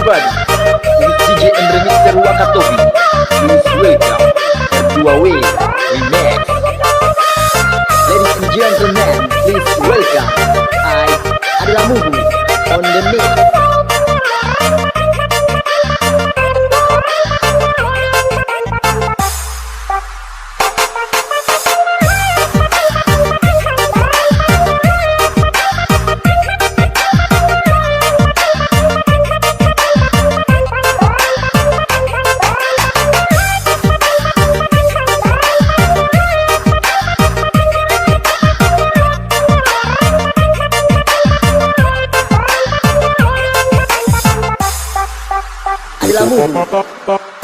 everybody, this is DJ and Remixer Wakatobi. Please welcome R2W Remix. Ladies and gentlemen, please welcome I adalah Mugu on the mix.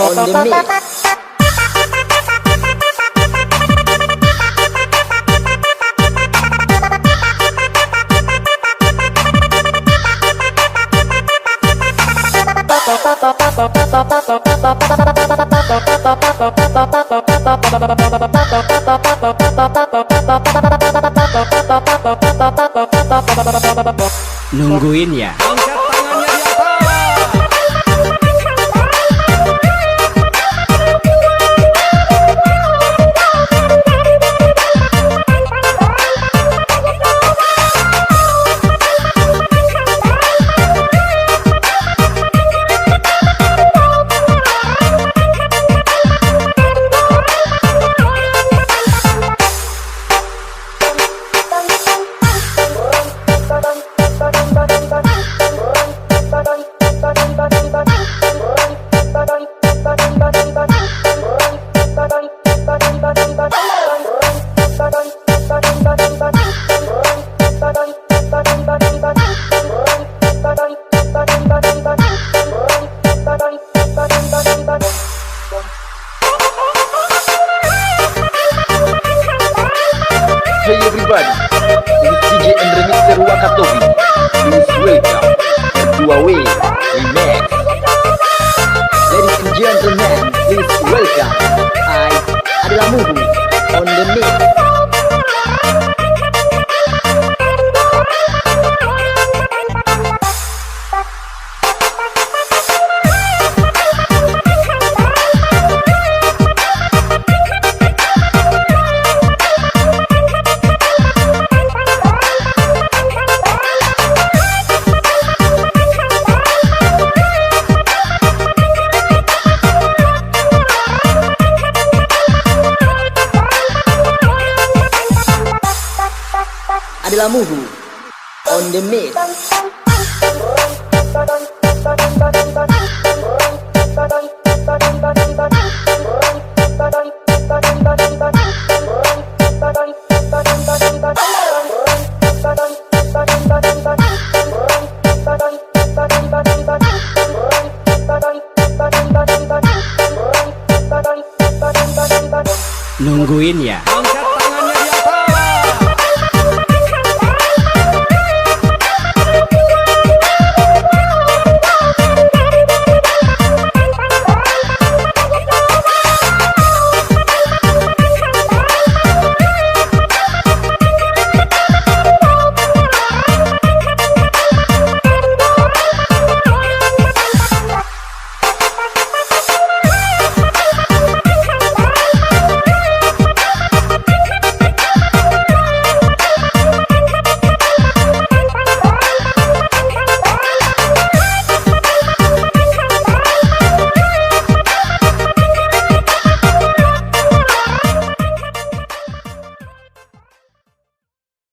On the mix. Nungguin ya. Hey everybody, this is DJ and Remixer Wakatobi. Please welcome R2W Remix. Ladies and gentlemen, please welcome I adalah Mugu on the mix. Adalah Mugu on the mix. Nungguin ya.